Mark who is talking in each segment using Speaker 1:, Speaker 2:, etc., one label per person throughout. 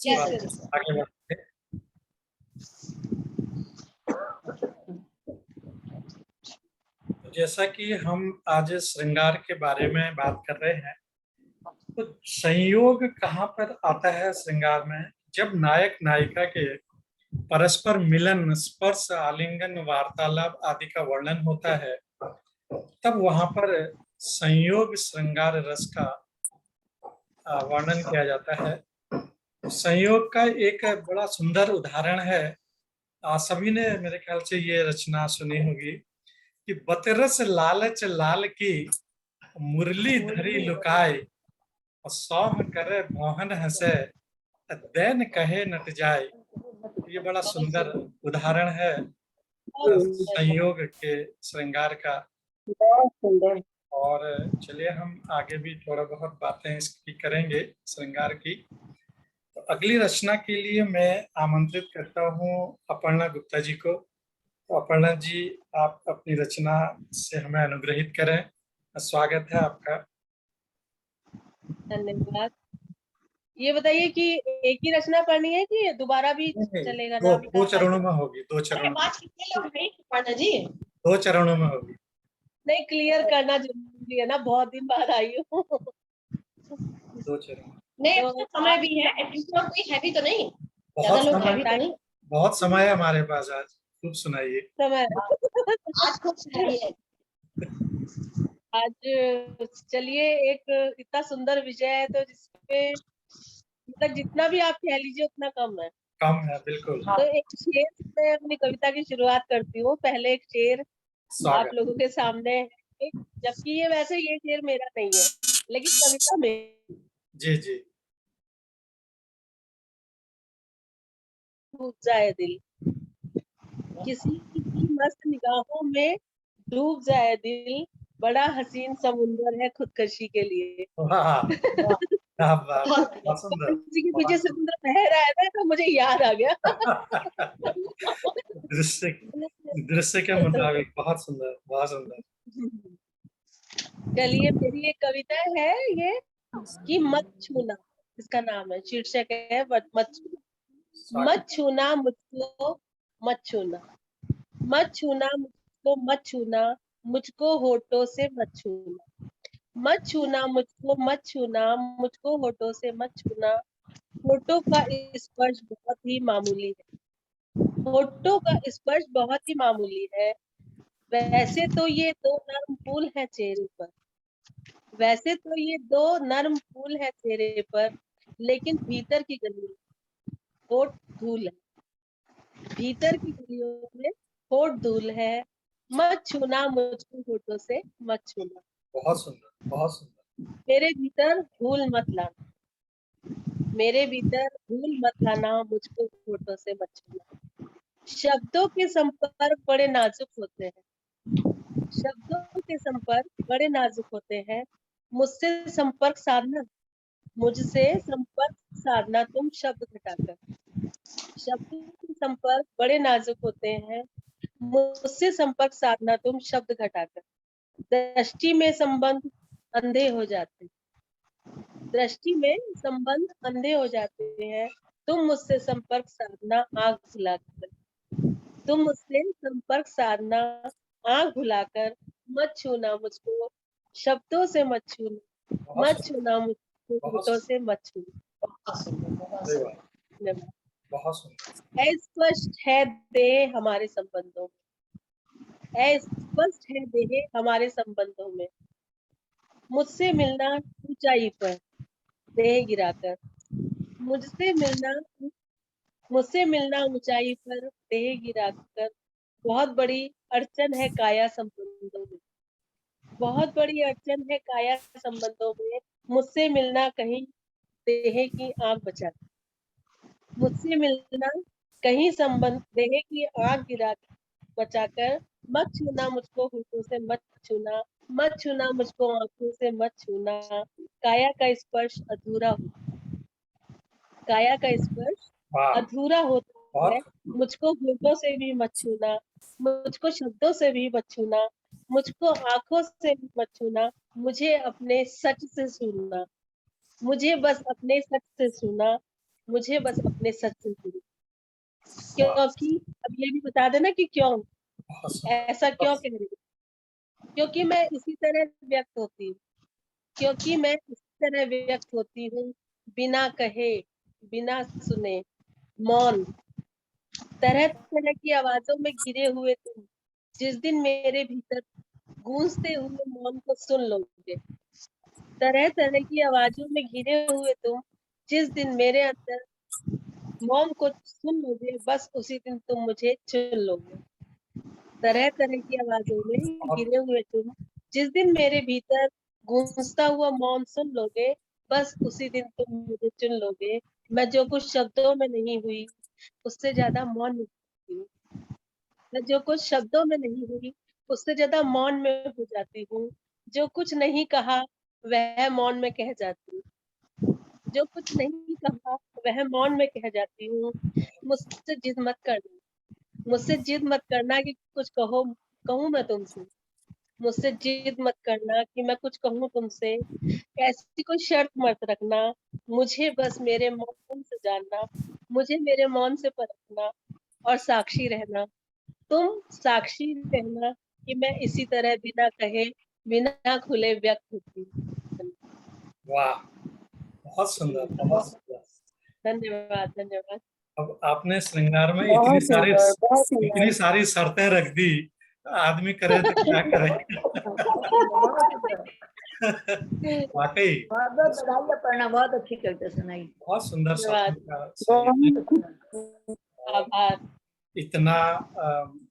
Speaker 1: Yes,
Speaker 2: बात
Speaker 1: yes.
Speaker 2: आगे बढ़ते हैं। तो जैसा कि हम आज श्रृंगार के बारे में बात कर रहे हैं, तो संयोग कहाँ पर आता है श्रृंगार में? जब नायक नायिका के परस्पर मिलन, स्पर्श, आलिंगन, वार्तालाप आदि का वर्णन होता है, तब वहां पर संयोग श्रृंगार रस का वर्णन किया जाता है। संयोग का एक बड़ा सुंदर उदाहरण है, सभी ने मेरे ख्याल से ये रचना सुनी होगी कि बतरस लालच लाल की मुरली धरी लुकाए, सौम करे मोहन हंसे, दैन कहे नट जाए। ये बड़ा सुंदर उदाहरण है संयोग के श्रृंगार का। और चलिए हम आगे भी थोड़ा बहुत बातें इसकी करेंगे श्रृंगार की। तो अगली रचना के लिए मैं आमंत्रित करता हूँ अपर्णा गुप्ता जी को। तो अपर्णा जी, आप अपनी रचना से हमें अनुग्रहित करें। स्वागत है आपका।
Speaker 1: धन्यवाद। ये बताइए कि एक ही रचना पढ़नी है कि दोबारा भी चलेगा?
Speaker 2: दो चरणों में होगी। दो चरणों में होगी।
Speaker 1: नहीं, क्लियर करना जरूरी है ना, बहुत दिन बाद आई हूँ।
Speaker 2: 2 चरण
Speaker 1: नहीं, तो समय भी है, कोई हैवी तो नहीं,
Speaker 2: बहुत समय है हमारे पास आज। खूब सुनाइए।
Speaker 1: समय आज खूब सुनाइए। आज चलिए, एक इतना सुंदर विषय है तो जिसपे मतलब जितना भी आप कह लीजिए उतना कम है।
Speaker 2: बिल्कुल।
Speaker 1: तो एक शेर से अपनी कविता की शुरुआत करती हूँ। पहले एक शेर आप लोगों के सामने है, जबकि ये वैसे ये शेर मेरा नहीं है, लेकिन कविता में
Speaker 2: जी जी।
Speaker 1: डूब जाए दिल, किसी की मस्त निगाहों में डूब जाए दिल, बड़ा हसीन समुंदर है खुदकशी के लिए। किसी के पीछे समुद्र बह रहा है ना, तो मुझे याद आ गया।
Speaker 2: दृश्य के मुताबिक बहुत सुंदर, बहुत सुंदर।
Speaker 1: चलिए, मेरी एक कविता है ये कि मत छूना, इसका नाम है, शीर्षक है मत छूना। मत छूना मुझको, मत छूना, मत छूना मुझको, मत छूना मुझको होठों से, मत छूना, मत छूना मुझको, मत छूना मुझको होठों से, मत छूना। होठों का स्पर्श बहुत ही मामूली है, होठों का स्पर्श बहुत ही मामूली है। वैसे तो ये दो नर्म फूल है चेहरे पर, वैसे तो ये दो नर्म फूल है चेहरे पर, लेकिन भीतर की गलियों होठ धूल है, भीतर की गलियों में होठ धूल है। मत छूना मुझको होठों से, मत छूना।
Speaker 2: बहुत सुंदर, बहुत सुंदर।
Speaker 1: मेरे भीतर भूल मत लाना, मेरे भीतर भूल मत लाना मुझको होठों से, मत छूना। शब्दों के संपर्क बड़े नाजुक होते हैं, शब्दों के संपर्क बड़े नाजुक होते हैं। मुझसे संपर्क साधना, मुझसे संपर्क साधना तुम शब्द घटाकर। शब्दों के संपर्क बड़े नाजुक होते हैं, मुझसे संपर्क साधना तुम शब्द घटाकर। दृष्टि में संबंध अंधे हो जाते, दृष्टि में संबंध अंधे हो जाते हैं। तुम मुझसे संपर्क साधना आंख भुलाकर, तुम मुझसे संपर्क साधना आंख भुलाकर। मत छूना मुझको शब्दों से, मत छूना, मत छूना मुझको होठों से, मत छूना। अस्पष्ट है देह हमारे संबंधों में, अस्पष्ट है देह हमारे संबंधों में। मुझसे मिलना ऊंचाई पर देह गिराकर, मुझसे मिलना ऊंचाई पर देह गिराकर। बहुत बड़ी अड़चन है काया संबंधों में, बहुत बड़ी अड़चन है काया संबंधों में। मुझसे मिलना कहीं देह की आंख बचाकर, मुझसे मिलना कहीं संबंध देह की आंख गिरा बचाकर। मत छूना मुझको होठों से, मत छूना, मत छूना मुझको आंखों से, मत छूना। काया का स्पर्श अधूरा होता, काया का स्पर्श अधूरा होता है। मुझको होठों से भी मत छूना, मुझको शब्दों से भी मत छूना, मुझको आंखों से भी मत छूना। मुझे अपने सच से सुनना, मुझे बस अपने सच से सुना, मुझे बस अपने सच से जुड़ो।
Speaker 2: वाह,
Speaker 1: क्योंकि अब ये भी बता देना कि क्यों,
Speaker 2: बहुत सुंदर।
Speaker 1: ऐसा क्यों कह रही हूँ। क्योंकि मैं इसी तरह व्यक्त होती हूँ, क्योंकि मैं इसी तरह व्यक्त होती हूँ, बिना कहे, बिना सुने, मौन, तरह तरह की आवाजों में घिरे हुए तुम, जिस दिन मेरे भीतर गूंजते हुए मौन को सुन लोगे, तरह तरह की आवाजों में घिरे हुए तुम, जिस दिन मेरे अंदर मौन को सुन लोगे, बस उसी दिन तुम मुझे चुन लोगे। तरह तरह की आवाजों में
Speaker 2: बहुत
Speaker 1: घिरे हुए तुम, जिस दिन मेरे भीतर गूंजता हुआ मौन सुन लोगे, बस उसी दिन तुम मुझे चुन लोगे। मैं जो कुछ शब्दों में नहीं हुई, उससे ज्यादा मौन में हूँ। मैं जो कुछ शब्दों में नहीं हुई, उससे ज्यादा मौन में हो जाती हूँ। जो कुछ नहीं कहा, वह मौन में कह जाती हूँ। जो कुछ नहीं कहा, वह मौन में कह जाती हूँ। मुझसे जिद मत करना, मुझसे जिद मत करना कि कुछ कहो, कहूँ मैं तुमसे। मुझसे जिद मत करना कि मैं कुछ कहूँ तुमसे। ऐसी कोई शर्त मत रखना, मुझे बस मेरे मौन से जानना, मुझे मेरे मौन से परखना और साक्षी रहना। तुम साक्षी रहना कि मैं इसी तरह बिना कहे, बिना खुले व्यक्त होती हूँ।
Speaker 2: वाह, बहुत सुंदर, बहुत सुंदर।
Speaker 1: धन्यवाद, धन्यवाद।
Speaker 2: अब आपने श्रृंगार में
Speaker 1: बहुत सुंदर, बहुत सुंदर।
Speaker 2: इतनी सारी शर्तें रख दी, आदमी करे तो क्या करे।
Speaker 3: बहुत सुंदर, बहुत सुंदर।
Speaker 2: वाकई
Speaker 3: बहुत बहुत बधाई अपर्णा, बहुत अच्छी कविता सुनाई।
Speaker 2: बहुत सुंदर
Speaker 1: धन्यवाद,
Speaker 2: शब्दों का चयन है। और
Speaker 1: आभार।
Speaker 2: इतना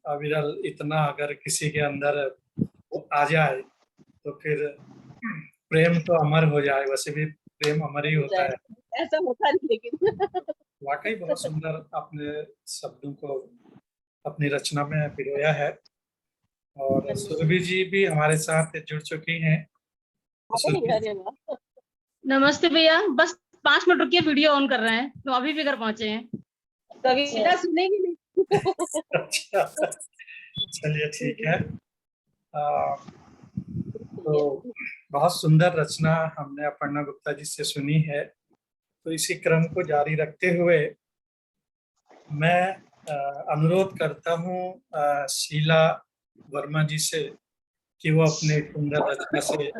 Speaker 2: अविरल, इतना अगर किसी के अंदर वो आ जाए तो फिर प्रेम तो अमर हो जाए। वैसे भी प्रेम अमर ही होता है।
Speaker 1: ऐसा होता नहीं लेकिन।
Speaker 2: वाकई बहुत सुंदर आपने शब्दों को अपनी रचना में पिरोया है। और सुरभि जी भी हमारे साथ जुड़ चुकी हैं। तो सुरभि,
Speaker 1: अरे वाह,
Speaker 4: नमस्ते भैया, बस 5 मिनट रुकिए, वीडियो ऑन कर रहे हैं, तो अभी भी घर पहुंचे हैं।
Speaker 1: कविता सुनेगी नहीं?
Speaker 2: अच्छा, चलिए ठीक है। आ, तो बहुत सुंदर रचना हमने अपर्णा गुप्ता जी से सुनी है। तो इसी क्रम को जारी रखते हुए मैं अनुरोध करता हूँ शीला वर्मा जी से कि वो अपने सुंदर रचना से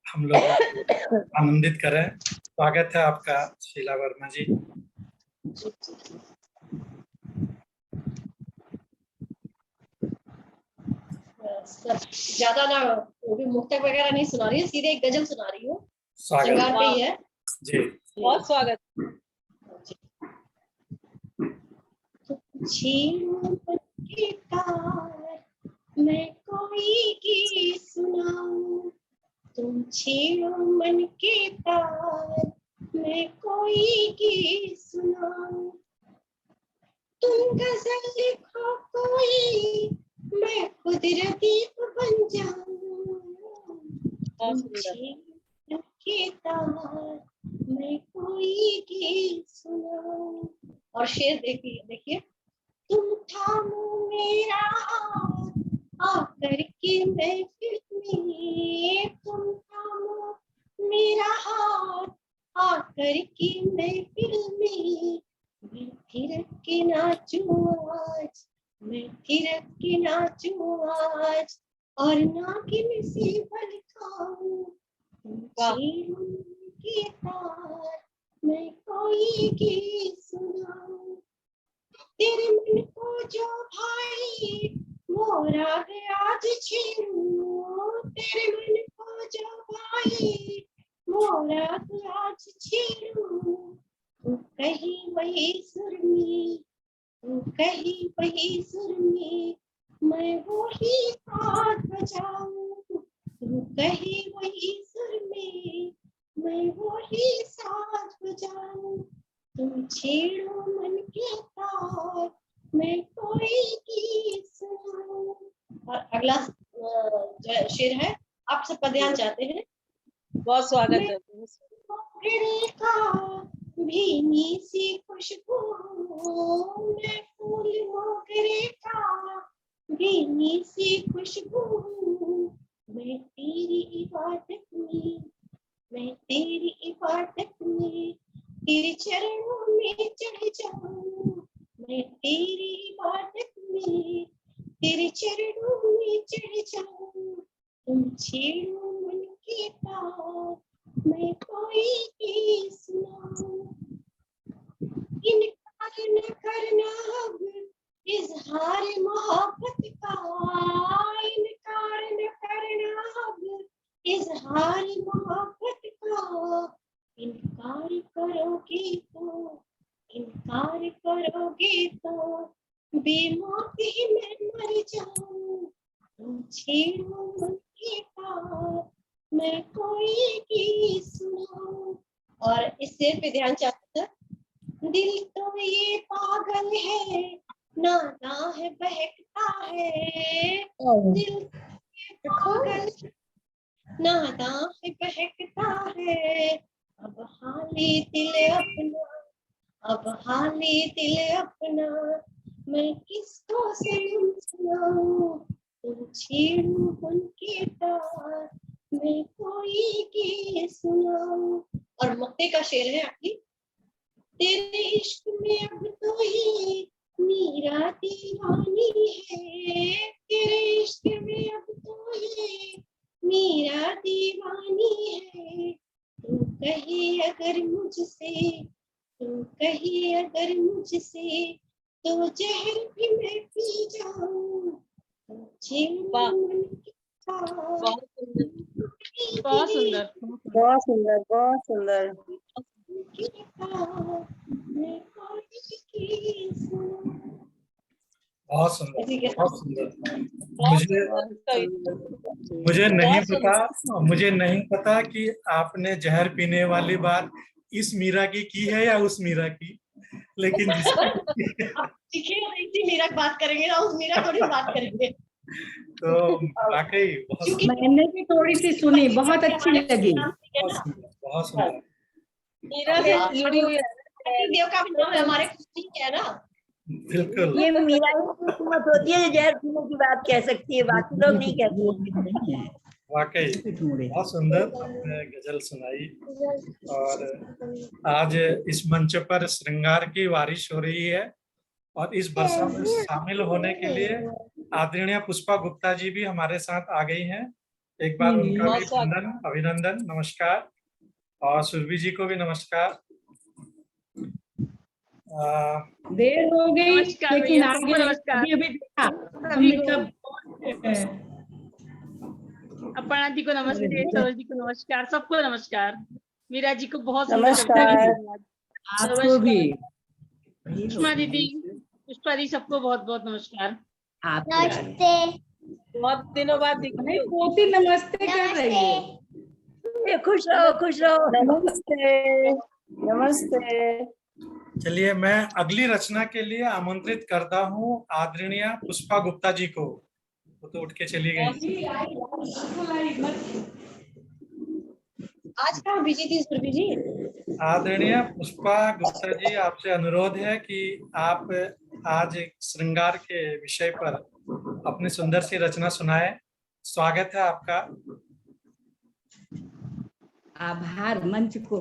Speaker 2: हम लोगों को आनंदित करें। स्वागत है आपका शीला वर्मा जी।
Speaker 5: ज्यादा ना वो भी मुक्तक वगैरह नहीं सुना रही है, सीधे एक गजल सुना रही हूँ।
Speaker 2: स्वागत
Speaker 5: श्रृंगार पे ही है
Speaker 2: जी।
Speaker 1: बहुत स्वागत।
Speaker 5: छीनो के तार मैं कोई की सुनाऊं, तुम छीनो मन के तार मैं कोई की सुनाऊं, तुम गजल लिखो कोई मैं खुद रदीफ बन जाऊं,
Speaker 1: बहुत सुंदर।
Speaker 5: छीनो के तार मैं कोई की सुनाऊं। और शेर देखिए, देखिए, तुम थामो मेरा हाथ आकर के महफिल में, तुम थामो मेरा हाथ आकर के महफिल में, मैं थिरक के नाचूं आज, मैं थिरक के नाचूं आज, और नागिन से बल खाऊं, तुम छीनो के तार मैं कोई की सुनाऊं, तेरे मन को जो भाई वो राग आज छेड़ूं, तेरे मन को जो भाई वो राग आज छेड़ूं, तू कहीं वही सुर में, तू कहीं वही सुर में मैं वही साथ बजाऊं, तू कहीं वही सुर में मैं वही साथ बजाऊं, तुम छेड़ो मन के तार मैं कोई की सुनाऊं। और अगला जो शेर है, आप सब पदयान चाहते हैं।
Speaker 1: बहुत स्वागत है।
Speaker 5: मोगरे का भीनी सी खुशबू, मैं फूल मोगरे का भीनी सी खुशबू, मैं तेरी इबादत में, मैं तेरी इबादत में, तेरे चरणों में चढ़ जाऊं, मैं तेरी इबादत में तेरे चरणों में चढ़ जाऊं, तुम छेड़ो मन के तार, मैं कोई की सुनाऊं। इनकार न करना अब इजहार मोहब्बत का, इनकार न करना अब इजहार मोहब्बत का, इनकार करोगे तो, इनकार करोगे तो बेमौत ही मैं मर जाऊं, तुम छेड़ो मन के तार, मैं कोई की सुनाऊं। और इस शेर पे ध्यान चाहता था, दिल तो ये पागल है, नादा है बहकता है, दिल ये पागल नादा है बहकता है, अब हाले दिल अपना, अब हाले दिल अपना, मैं किसको सुनाऊं, तुम छेड़ो उनके तार, मैं कोई के सुनाऊं। और मक्ते का शेर है आखिरी, तेरे इश्क में अब तो ही मीरा दीवानी है, तेरे इश्क में अब तो ही मीरा दीवानी है, तू कहे अगर मुझसे, तू कहे अगर मुझसे, तो जहर भी मैं पी जाऊं, तुझे
Speaker 1: वाह,
Speaker 5: मन के तार,
Speaker 1: बहुत सुंदर,
Speaker 4: बहुत सुंदर।
Speaker 6: बहुत सुंदर, बहुत सुंदर।
Speaker 5: के तार, मैं कोई की सुनाऊं।
Speaker 2: बहुत सुंदर,
Speaker 5: इसी के
Speaker 2: बहुत सुंदर।
Speaker 1: बहुत
Speaker 2: मुझे
Speaker 1: सुंदर।
Speaker 2: मुझे नहीं
Speaker 1: बहुत
Speaker 2: पता, मुझे नहीं पता कि आपने जहर पीने वाली बात इस मीरा की है या उस मीरा की, लेकिन जिसकी
Speaker 5: अब देखिए इसी मीरा की बात करेंगे ना, उस मीरा थोड़ी बात करेंगे,
Speaker 2: तो वाकई बहुत
Speaker 5: क्योंकि
Speaker 2: सुंदर,
Speaker 6: मैंने भी थोड़ी सी सुनी, बहुत अच्छी लगी।
Speaker 2: बहुत सुंदर, बहुत सुंदर।
Speaker 1: मीरा से जुड़ी हुई है।
Speaker 5: देव का भी नाम है हमारे खुशी है ना।
Speaker 2: बिल्कुल,
Speaker 3: ये मीरा ही की हिम्मत होती है जो जहर पीने की बात कह सकती है, बाकी लोग नहीं कहते।
Speaker 2: वाकई बहुत सुंदर आपने गजल सुनाई। और आज इस मंच पर श्रृंगार की बारिश हो रही है, और इस वर्षा में शामिल होने के लिए आदरणीय पुष्पा गुप्ता जी भी हमारे साथ आ गई हैं। एक बार उनका भी वंदन, अभिनंदन, नमस्कार। और सुरभि जी को भी नमस्कार।
Speaker 6: देर हो गई
Speaker 4: नमस्कार
Speaker 6: लेकिन
Speaker 4: भैया,
Speaker 6: आ
Speaker 4: सबको
Speaker 6: गए।
Speaker 4: नमस्कार।
Speaker 6: अभी अभी देखा हमने कब।
Speaker 4: अपर्णा जी को नमस्ते, सरोज जी को नमस्कार, सबको नमस्कार। मीरा जी को बहुत सुंदर
Speaker 6: नमस्कार।
Speaker 4: कविता की धन्यवाद।
Speaker 6: आपको भी।
Speaker 4: पुष्पा दीदी, पुष्पा दी, सबको बहुत बहुत नमस्कार।
Speaker 1: बहुत दिनों बाद दिखी
Speaker 6: नहीं,
Speaker 1: हो।
Speaker 6: पोती नमस्ते कर रही है।
Speaker 3: खुश रहो, खुश रहो।
Speaker 6: नमस्ते, नमस्ते।
Speaker 2: चलिए, मैं अगली रचना के लिए आमंत्रित करता हूँ आदरणीय पुष्पा गुप्ता जी को। वो तो उठ के चली गई।
Speaker 5: आज कहाँ बिजी थी सुरभि जी?
Speaker 2: आदरणीय पुष्पा गुप्ता जी, आपसे अनुरोध है कि आप आज श्रृंगार के विषय पर अपनी सुंदर सी रचना सुनाएं। स्वागत है आपका।
Speaker 6: आभार मंच को,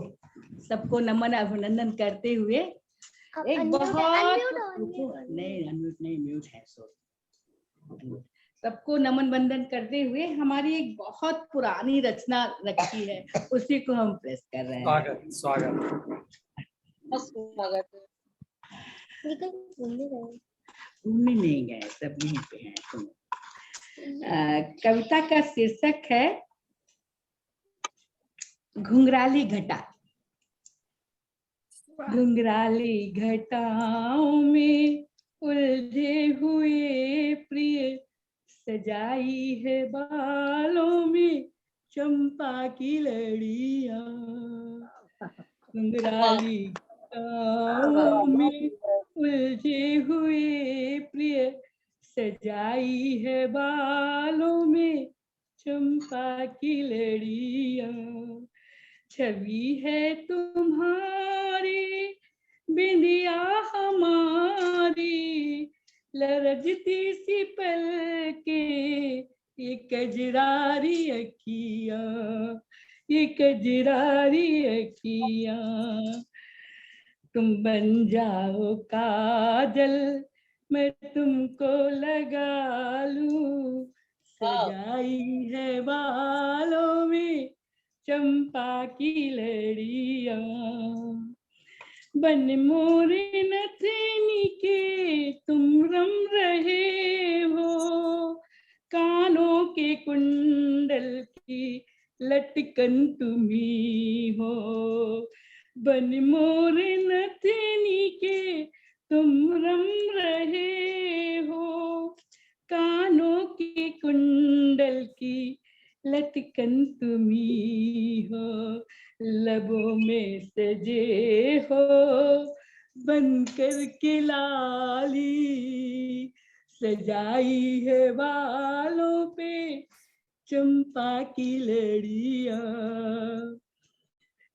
Speaker 6: सबको नमन अभिनंदन करते हुए एक बहुत नहीं, अनम्यूट नहीं, म्यूट है। सबको नमन वंदन करते हुए हमारी एक बहुत पुरानी रचना रखी है, उसी को हम प्रेस कर रहे हैं।
Speaker 2: स्वागत, स्वागत।
Speaker 1: स्वागत है।
Speaker 6: घूमने नहीं गए, सब यहीं पे हैं। सुनो, कविता का शीर्षक है घुंघराली घटा। घुंघराली घटाओं में उलझे हुए प्रिय, सजाई है बालों में चंपा की लड़ियां। घुंघराली घटाओं में उलझे हुए प्रिय, सजाई है बालों में चंपा की लड़ियां। छवि है तुम्हारी, बिंदिया हमारी, लरजती सी पलके, ये कजरारी अखियां, ये कजरारी अखियां। तुम बन जाओ काजल, मैं तुमको लगा लूं, सजाई है बालों में चंपा की लड़ियां, बन मोरे नथनी के तुम रम रहे हो, कानों के कुंडल की लटकन तुम्ही हो, बन मोरे नथनी के तुम रम रहे हो, कानों के कुंडल की लटकन तुम्ही हो, लबों में सजे हो बनकर के लाली, सजाई है बालों पे चंपा की लड़ियां,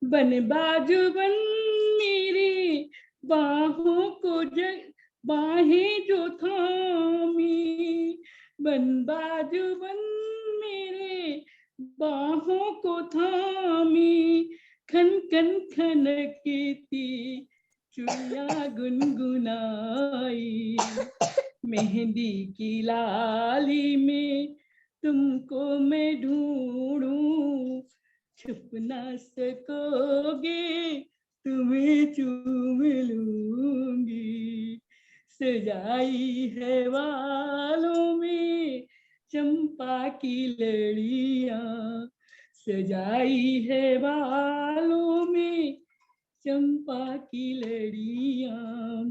Speaker 6: बन बाजू बन मेरी बाहों को बाहें जो थामी, बन बाजू बन मेरे बाहों को थामी, खन खन खनकती चुड़िया गुनगुनाई, मेहंदी की लाली में तुमको मैं ढूंढूं, छुप ना सकोगे तुम्हें चूम लूंगी, सजाई है बालों में चंपा की लड़ियां, सजाई है बालों में चंपा की लड़ियां,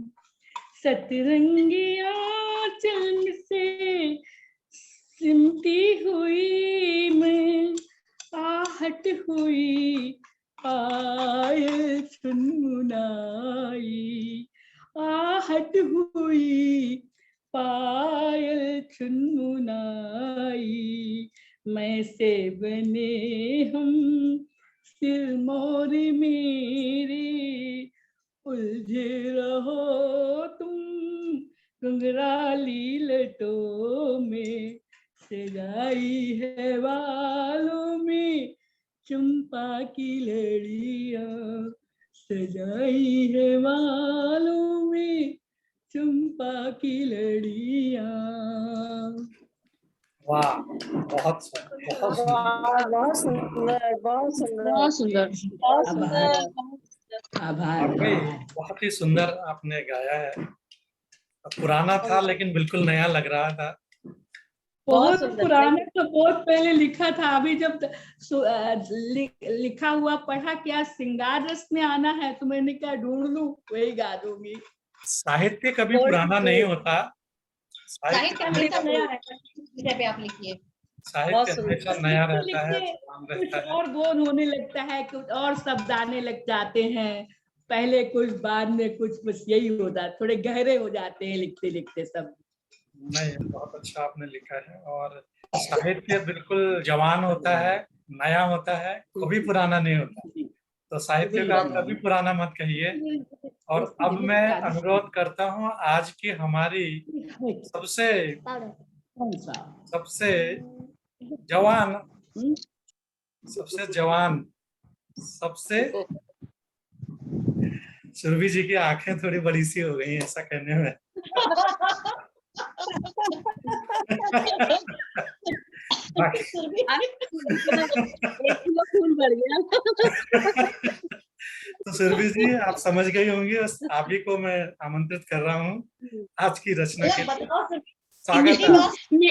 Speaker 6: सतरंगी आंचल से सिमटी हुई मैं, आहट हुई पायल छुनमुनाई, आहट हुई पायल छुनमुनाई, मैं से बने हम सिरमौर मेरे, उलझे रहो तुम घुंघराली लटों में, सजाई है बालों में चंपा की लड़ियां, सजाई है बालों में चंपा की लड़ियां।
Speaker 2: वाह, बहुत सुंदर, बहुत सुंदर।
Speaker 3: वाह, बहुत सुंदर, बहुत सुंदर,
Speaker 4: बहुत सुंदर।
Speaker 1: बहुत
Speaker 6: आभार,
Speaker 1: सुंदर, बहुत सुंदर।
Speaker 6: आभार,
Speaker 2: वाकई
Speaker 6: आभार।
Speaker 2: बहुत ही सुंदर आपने गाया है। पुराना था लेकिन बिल्कुल नया लग रहा था।
Speaker 1: बहुत
Speaker 6: बहुत
Speaker 1: सुंदर,
Speaker 6: पुराना तो बहुत पहले लिखा था, अभी जब लिखा हुआ पढ़ा क्या श्रृंगार रस में आना है तो मैंने कहा ढूंढ लूं वही गा दूंगी।
Speaker 2: साहित्य कभी
Speaker 1: Old
Speaker 2: पुराना
Speaker 1: school।
Speaker 2: नहीं होता,
Speaker 5: साहित्य
Speaker 2: साहित्य
Speaker 5: हमेशा नया रहता है, विषय पे आप लिखिए।
Speaker 1: बहुत
Speaker 2: साहित्य
Speaker 1: सुंदर।
Speaker 2: हमेशा नया
Speaker 6: लिखते
Speaker 2: रहता है,
Speaker 6: लिखते
Speaker 2: जवान
Speaker 6: कुछ
Speaker 2: रहता है।
Speaker 6: और बोध होने लगता है, कुछ और शब्द आने लग जाते हैं, पहले कुछ बाद में कुछ, बस यही होता है, थोड़े गहरे हो जाते हैं लिखते लिखते सब।
Speaker 2: नहीं, बहुत अच्छा आपने लिखा है। और साहित्य बिल्कुल जवान होता है, नया होता है, कभी पुराना नहीं होता। तो साहित्य का आप कभी पुराना मत कहिए। और अब मैं अनुरोध करता हूँ, आज की हमारी सबसे
Speaker 6: कौन सा?
Speaker 2: सबसे जवान सबसे सुरभि जी की आंखें थोड़ी बड़ी सी हो गई हैं ऐसा कहने में।
Speaker 1: एक किलो खून बढ़ गया।
Speaker 2: तो सुरभि जी आप समझ गई होंगी, बस आप ही को मैं आमंत्रित कर रहा हूँ आज की रचना के लिए। स्वागत है।
Speaker 4: ये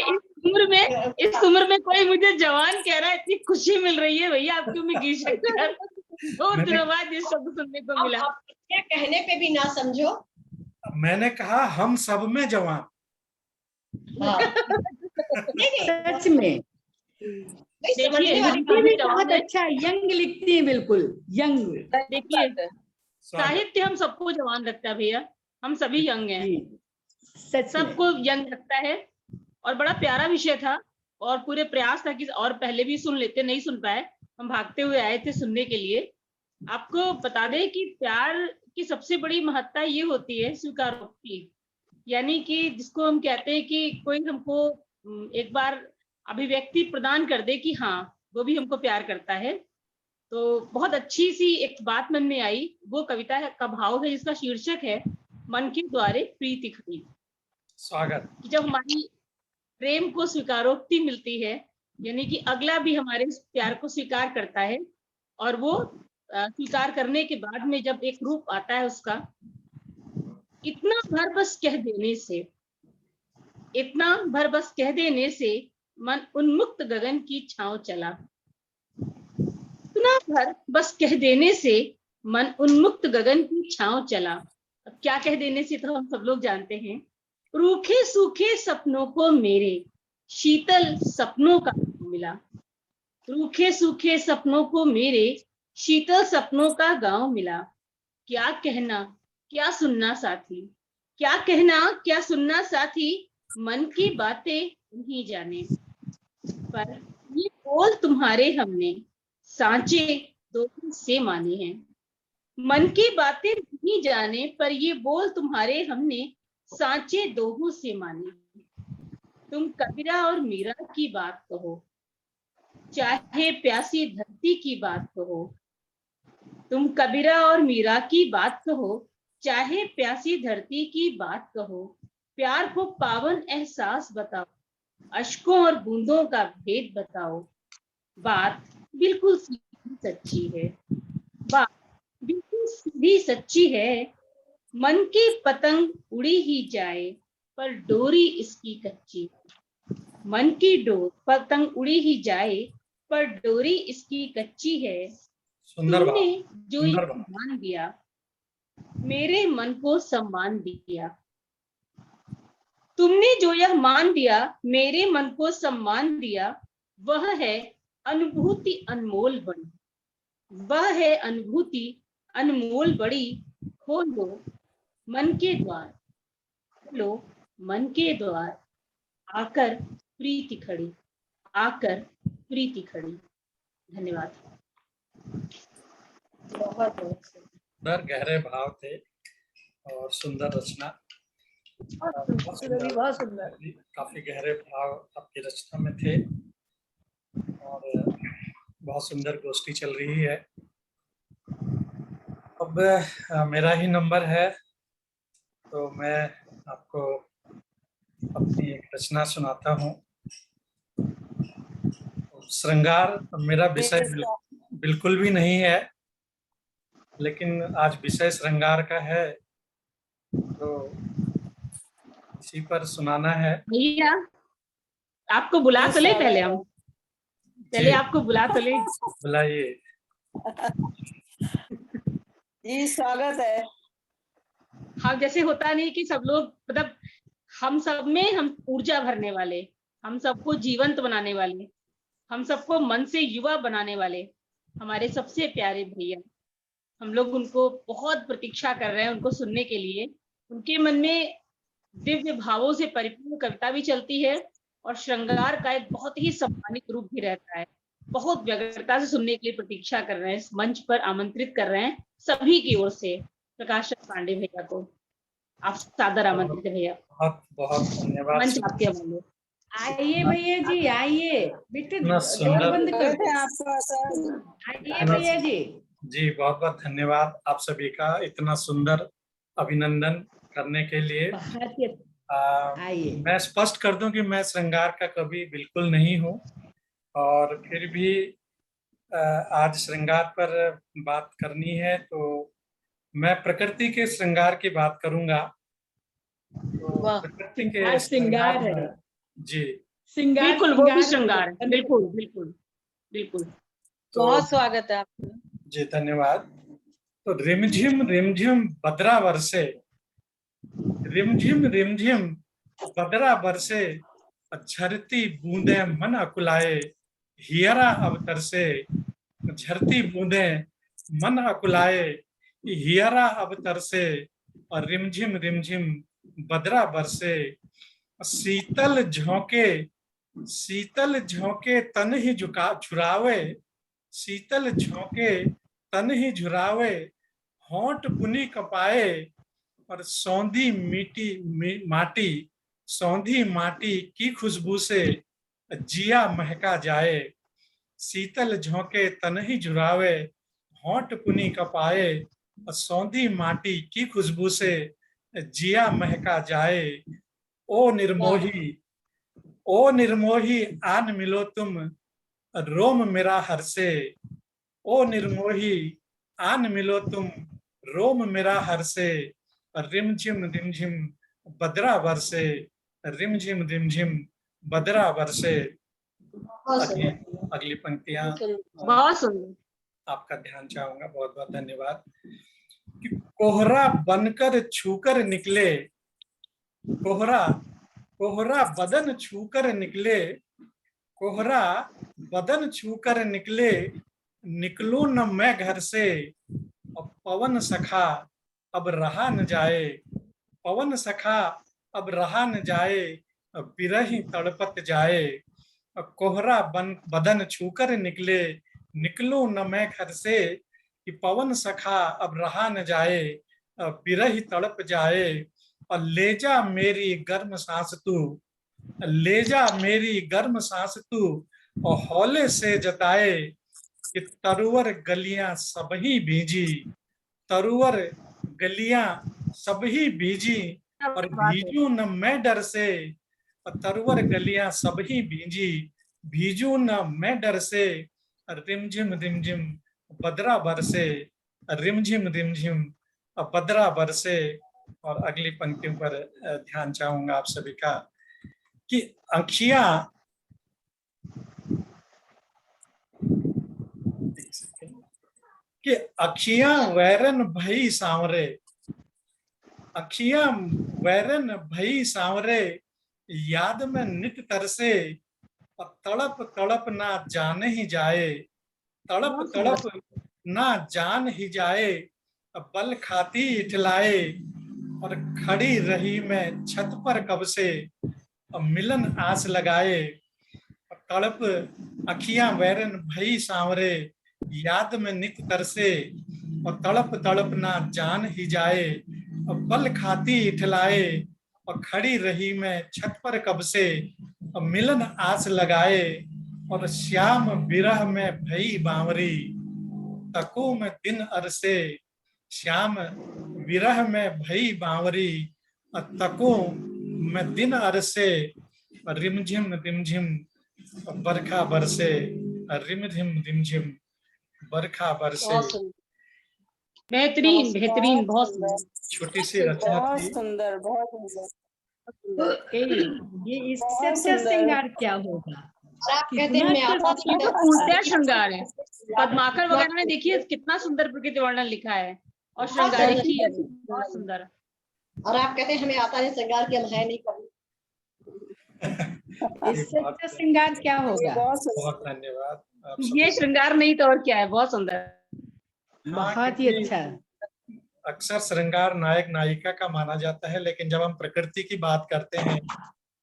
Speaker 4: इस उम्र में कोई मुझे जवान कह रहा है, इतनी खुशी मिल रही है भैया आपको। मैं गीत शंकर 2 दिनों बाद ये शब्द सुनने को मिला।
Speaker 5: आप क्या कहने पे भी ना समझो।
Speaker 2: मैंने कहा हम सब में जवान।
Speaker 5: हाँ।
Speaker 6: सच में
Speaker 5: भाई समझने वाली
Speaker 6: लिखती
Speaker 5: बात
Speaker 6: भी
Speaker 5: है।
Speaker 6: बहुत अच्छा, यंग लिखती है, बिल्कुल यंग।
Speaker 4: देखिए,
Speaker 2: स्वागत।
Speaker 4: साहित्य हम सबको जवान रखता है भैया, हम सभी यंग हैं,
Speaker 6: सच में
Speaker 4: सबको यंग रखता है। और बड़ा प्यारा विषय था, और पूरे प्रयास था कि और पहले भी सुन लेते, नहीं सुन पाए, हम भागते हुए आए थे सुनने के लिए। आपको बता दें कि प्यार की सबसे बड़ी महत्ता ये होती है स्वीकारोक्ति, यानी कि जिसको हम कहते हैं कि कोई हमको एक बार अभिव्यक्ति प्रदान कर दे कि हाँ वो भी हमको प्यार करता है, तो बहुत अच्छी सी एक बात मन में आई, वो कविता का भाव है जिसका शीर्षक है मन के द्वारे प्रीति खड़ी।
Speaker 2: स्वागत।
Speaker 4: कि जब हमारी प्रेम को स्वीकारोक्ति मिलती है, यानी कि अगला भी हमारे प्यार को स्वीकार करता है, और वो स्वीकार करने के बाद में जब एक रूप आता है उसका, इतना भर बस कह देने से, इतना भर बस कह देने से मन उन्मुक्त गगन की छांव चला। इतना भर बस कह देने से मन उन्मुक्त गगन की छांव चला। अब क्या कह देने से तो हम सब लोग जानते हैं। रूखे सूखे सपनों को मेरे शीतल सपनों का मिला। रूखे सूखे सपनों को मेरे शीतल सपनों का गांव मिला। क्या कहना क्या सुनना साथी, क्या कहना क्या सुनना साथी, मन की बातें नहीं जाने, पर ये बोल तुम्हारे हमने सांचे दोनों से माने हैं। मन की बातें नहीं जाने, पर ये बोल तुम्हारे हमने सांचे दोहों से माने। तुम कबीरा और मीरा की बात कहो, चाहे प्यासी धरती की बात कहो। तुम कबीरा और मीरा की बात कहो, चाहे प्यासी धरती की बात कहो। प्यार को पावन एहसास बताओ, अश्कों और बूंदों का भेद बताओ। बात बिल्कुल सीधी सच्ची है, बात बिल्कुल सीधी सच्ची है। मन की पतंग उड़ी ही जाए, पर डोरी इसकी कच्ची। मन की पतंग उड़ी ही जाए, पर डोरी इसकी कच्ची है।
Speaker 2: सुंदर
Speaker 4: तुमने
Speaker 2: बात,
Speaker 4: जो ये
Speaker 2: सुंदर बात।
Speaker 4: सम्मान दिया, मेरे मन को सम्मान दिया। तुमने जो यह मान दिया, मेरे मन को सम्मान दिया। वह है अनुभूति अनमोल बड़ी, वह है अनुभूति अनमोल बड़ी। खोलो मन के द्वार, खोलो मन के द्वार, आकर प्रीति खड़ी, आकर प्रीति खड़ी। धन्यवाद।
Speaker 1: बहुत बहुत
Speaker 2: सुंदर गहरे भाव थे और सुंदर रचना। बहुत सुंदर,
Speaker 3: बहुत सुंदर।
Speaker 2: काफी गहरे भाव आपकी रचना में थे और बहुत सुंदर गोष्ठी चल रही है। अब मेरा ही नंबर है, तो मैं आपको अपनी एक रचना सुनाता हूँ। श्रृंगार मेरा विषय बिल्कुल भी नहीं है, लेकिन आज विषय श्रृंगार का है, तो इसी पर सुनाना है।
Speaker 4: भैया आपको बुला तो ले, पहले हम
Speaker 2: जी,
Speaker 4: आपको बुला तो ले।
Speaker 2: बुलाइए।
Speaker 3: जी स्वागत है।
Speaker 4: हाँ, जैसे होता नहीं कि सब लोग, मतलब हम सब में हम ऊर्जा भरने वाले, हम सबको जीवंत बनाने वाले, हम सबको मन से युवा बनाने वाले हमारे सबसे प्यारे भैया, हम लोग उनको बहुत प्रतीक्षा कर रहे हैं, उनको सुनने के लिए। उनके मन में दिव्य भावों से परिपूर्ण कविता भी चलती है और श्रृंगार का एक बहुत ही सम्मानित रूप भी रहता है। बहुत व्यग्रता से सुनने के लिए प्रतीक्षा कर रहे हैं, इस मंच पर आमंत्रित कर रहे हैं सभी की ओर से प्रकाश पांडे भैया को। आप सादर आमंत्रित है भैया।
Speaker 2: बहुत बहुत धन्यवाद।
Speaker 4: मंच आपके हवाले।
Speaker 6: आइए भैया जी, आइए। बिट्टू
Speaker 2: इतना
Speaker 6: डोर
Speaker 2: सुंदर,
Speaker 6: बंद कर दो।
Speaker 3: आपका
Speaker 6: आइए भैया जी।
Speaker 2: जी बहुत बहुत धन्यवाद आप सभी का इतना सुंदर अभिनंदन करने के लिए।
Speaker 6: बहुत ही आइए।
Speaker 2: मैं स्पष्ट कर दूं कि मैं श्रृंगार का कवि बिल्कुल नहीं हूं, और फिर भी आज श्रृंगार पर बात करनी है, तो मैं प्रकृति के श्रृंगार की बात करूंगा। तो प्रकृति के
Speaker 6: श्रृंगार है
Speaker 2: में, जी
Speaker 6: श्रृंगार,
Speaker 4: बिल्कुल वो भी श्रृंगार है। बिल्कुल बिल्कुल बिल्कुल।
Speaker 2: तो
Speaker 1: बहुत स्वागत है आपका।
Speaker 2: जी धन्यवाद। तो रिमझिम बदरा बरसे, रिमझिम बदरा बरसे, झरती बूंदे मन अकुलाए, हियरा अवतर से, झरती बूंदे मन अकुलाए, हियरा अवतर से, और रिमझिम बदरा बरसे, शीतल झोंके तन ही झुरावे, शीतल झोंके तन ही झुरावे, होंठ पुनी कपाए, और सौंधी माटी की खुशबू से जिया महका जाए, शीतल झोंके तन ही जुरावे, होंठ पुनी कपाए, सौंधी माटी की खुशबू से जिया महका जाए। ओ निर्मोही आन मिलो तुम, रोम मेरा हर्षे। ओ निर्मोही आन मिलो तुम, रोम मेरा हर्षे। रिमझिम रिमझिम बदरा बरसे, रिमझिम रिमझिम बदरा बरसे। अगली पंक्तियां
Speaker 4: बहुत सुंदर।
Speaker 2: आपका ध्यान चाहूंगा। बहुत बहुत धन्यवाद। कि कोहरा बनकर छूकर निकले, कोहरा बदन छूकर निकले, कोहरा बदन छूकर निकले, निकलूं न मैं घर से। अब पवन सखा अब रहा न जाए, पवन सखा अब रहा न जाए, बिरही तड़पत जाए। कोहरा बदन छूकर निकले, निकलूं न मैं घर से, कि पवन सखा अब रहा न जाए, बिरही तड़प जाए। और ले जा मेरी गर्म सांस तू, ले जा मेरी गर्म सांस तू, और हौले से जताए, कि तरुवर गलियां सब ही भीजी, तरुवर गलियां सब ही भीजी, और भीजू न मैं डर से। और तरुवर गलियां सब ही भीजी, भीजू न मैं डर से। रिमझिम रिमझिम बदरा बरसे, रिमझिम रिमझिम बदरा बरसे। और अगली पंक्तियों पर ध्यान चाहूंगा आप सभी का, कि अखियां कि अखियां वैरन भई सांवरे, अखियां वैरन भई सांवरे, याद में नित तरसे। और तड़प तड़प ना जाने ही जाए, तड़प तड़प ना जान ही जाए, बल खाती इठलाए। और खड़ी रही मैं छत पर कब से, मिलन आस लगाए। तड़प अखियां वैरन भई सांवरे, याद में नित तरसे। और तड़प तड़प ना जान ही जाए, और बल खाती इठलाए। और खड़ी रही मैं छत पर कब से, और मिलन आस लगाए। और श्याम विरह में भई बावरी, तको में दिन अरसे। श्याम विरह में भई बावरी, तको में दिन अरसे। रिमझिम रिमझिम बरखा बरसे, रिमझिम रिमझिम बरखा बरसे।
Speaker 4: बेहतरीन बेहतरीन, बहुत सुंदर।
Speaker 2: छोटी सी रचना थी।
Speaker 7: सुंदर, बहुत सुंदर।
Speaker 6: ये इससे अच्छा श्रृंगार क्या होगा?
Speaker 5: आप कहते हैं मैं आता
Speaker 4: ये तो पूर्णतः श्रृंगार है। पद्माकर वगैरह में देखिए कितना सुंदर प्रकृति वर्णन लिखा है, और श्रृंगारिक ही है, बहुत सुंदर।
Speaker 5: और आप कहते हैं हमें आता है श्रृंगार की, हम है नहीं कभी।
Speaker 6: इससे अच्छा श्रृंगार क्या होगा?
Speaker 2: बहुत धन्यवाद।
Speaker 4: ये श्रृंगार नहीं तो और क्या है, बहुत सुंदर,
Speaker 6: बहुत ही अच्छा।
Speaker 2: अक्सर श्रृंगार नायक नायिका का माना जाता है, लेकिन जब हम प्रकृति की बात करते हैं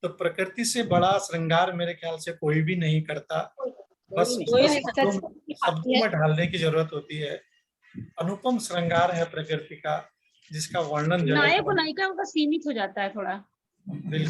Speaker 2: तो प्रकृति से बड़ा श्रृंगार मेरे ख्याल से कोई भी नहीं करता। बस शब्दों में ढालने की जरूरत होती है। अनुपम श्रृंगार है प्रकृति का, जिसका वर्णन
Speaker 4: नायक और नायिका का सीमित हो जाता है थोड़ा।
Speaker 2: बिल्कुल।